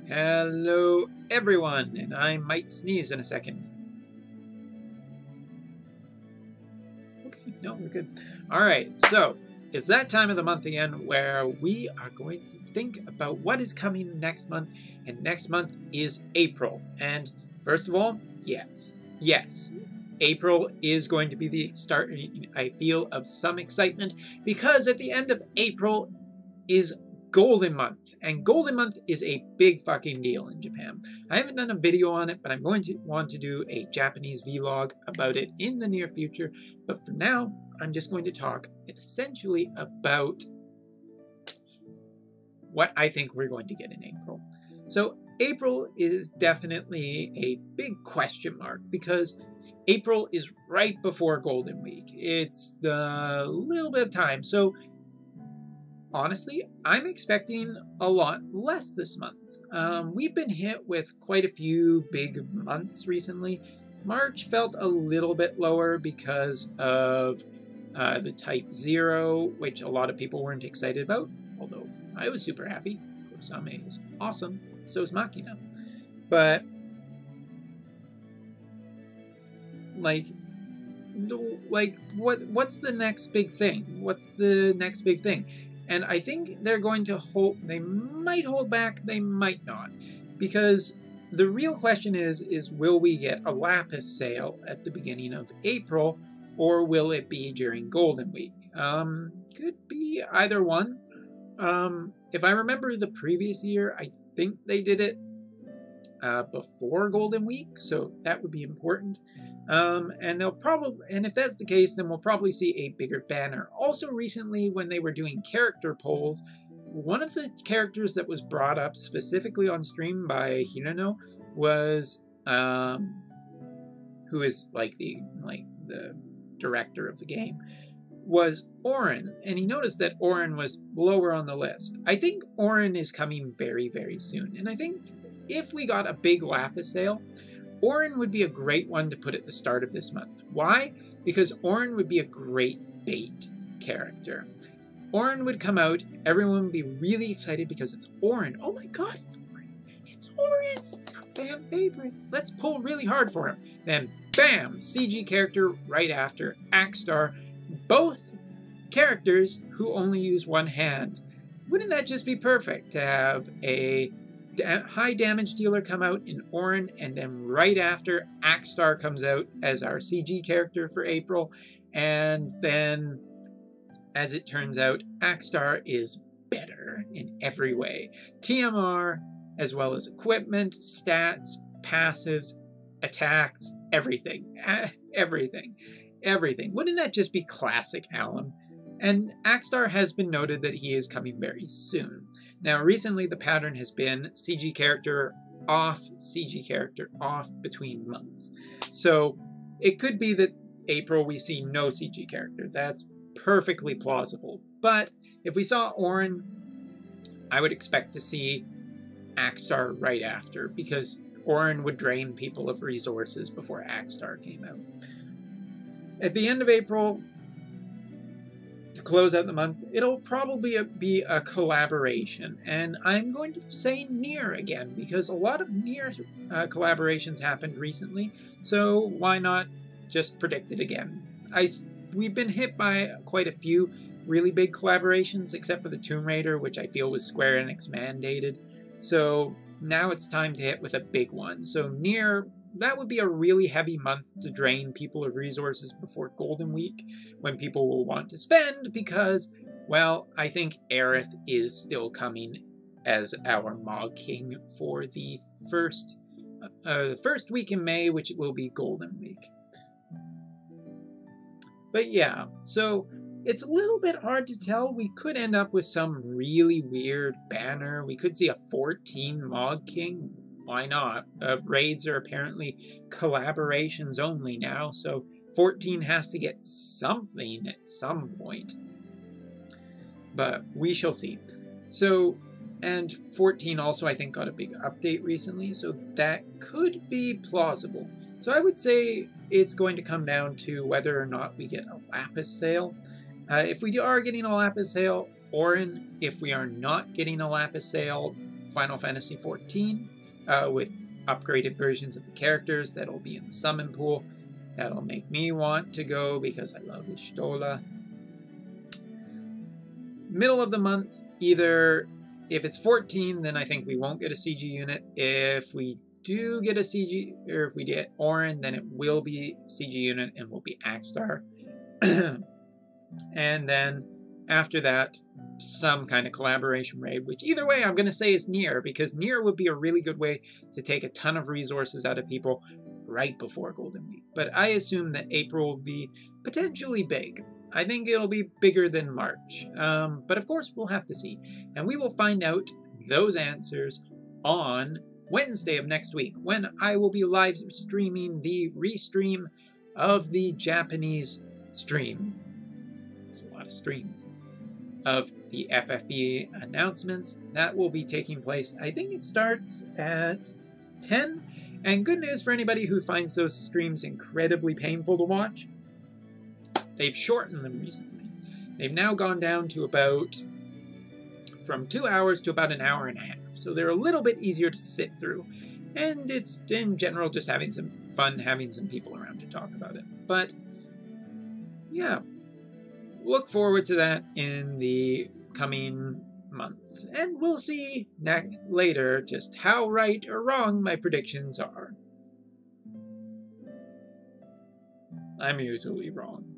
Hello everyone, and I might sneeze in a second. Okay, no, we're good. Alright, so it's that time of the month again where we are going to think about what is coming next month, and next month is April. And first of all, yes, April is going to be the start, I feel, of some excitement, because at the end of April is Golden Month, and Golden Month is a big fucking deal in Japan. I haven't done a video on it, but I'm going to want to do a Japanese vlog about it in the near future. But for now, I'm just going to talk essentially about what I think we're going to get in April. So April is definitely a big question mark, because April is right before Golden Week. It's the little bit of time. So honestly, I'm expecting a lot less this month. We've been hit with quite a few big months recently. March felt a little bit lower because of the Type 0, which a lot of people weren't excited about, although I was super happy. Kurosame is awesome, so is Makina. But, what's the next big thing? What's the next big thing? And I think they're going to they might hold back, they might not. Because the real question is will we get a Lapis sale at the beginning of April, or will it be during Golden Week? Could be either one. If I remember the previous year, I think they did it before Golden Week, so that would be important. And if that's the case, then we'll probably see a bigger banner. Also, recently, when they were doing character polls, one of the characters that was brought up specifically on stream by Hirano was who is the director of the game, was Auron, and he noticed that Auron was lower on the list. I think Auron is coming very, very soon, and I think if we got a big Lapis sale, Auron would be a great one to put at the start of this month. Why? Because Auron would be a great bait character. Auron would come out, everyone would be really excited because it's Auron. Oh my god, it's Auron! It's Auron! He's a fan favorite! Let's pull really hard for him. Then, bam! CG character right after, Axstar. Both characters who only use one hand. Wouldn't that just be perfect to have a high damage dealer come out in Auron, and then right after Axstar comes out as our CG character for April, and then as it turns out, Axstar is better in every way. TMR, as well as equipment, stats, passives, attacks, everything. Everything. Wouldn't that just be classic Alum? And Axstar has been noted that he is coming very soon. Now, recently the pattern has been CG character off between months. So it could be that April we see no CG character. That's perfectly plausible. But if we saw Auron, I would expect to see Axstar right after, because Auron would drain people of resources before Axstar came out. At the end of April, to close out the month, it'll probably be a collaboration, and I'm going to say Nier again, because a lot of Nier collaborations happened recently, so why not just predict it again? We've been hit by quite a few really big collaborations, except for the Tomb Raider, which I feel was Square Enix mandated, so now it's time to hit with a big one. So Nier, that would be a really heavy month to drain people of resources before Golden Week, when people will want to spend, because, well, I think Aerith is still coming as our Mog King for the first week in May, which will be Golden Week. But yeah, so it's a little bit hard to tell. We could end up with some really weird banner. We could see a 14 Mog King. Why not? Raids are apparently collaborations only now, so 14 has to get something at some point. But we shall see. So, and 14 also I think got a big update recently, so that could be plausible. So I would say it's going to come down to whether or not we get a Lapis sale. If we are getting a Lapis sale, Auron. If we are not getting a Lapis sale, Final Fantasy XIV with upgraded versions of the characters that'll be in the summon pool. That'll make me want to go because I love Y'shtola. Middle of the month, either if it's 14, then I think we won't get a CG unit. If we do get a CG, or if we get Auron, then it will be CG unit and will be Axstar. And then after that, some kind of collaboration raid, which either way I'm going to say is Nier, because Nier would be a really good way to take a ton of resources out of people right before Golden Week. But I assume that April will be potentially big. I think it'll be bigger than March. But of course, we'll have to see. And we will find out those answers on Wednesday of next week, when I will be live streaming the restream of the Japanese stream. It's a lot of streams. Of the FFB announcements. That will be taking place, I think it starts at 10. And good news for anybody who finds those streams incredibly painful to watch. They've shortened them recently. They've now gone down to from 2 hours to about an hour and a half. So they're a little bit easier to sit through. And it's, in general, just having some fun, having some people around to talk about it. But, yeah. Look forward to that in the coming month. And we'll see later just how right or wrong my predictions are. I'm usually wrong.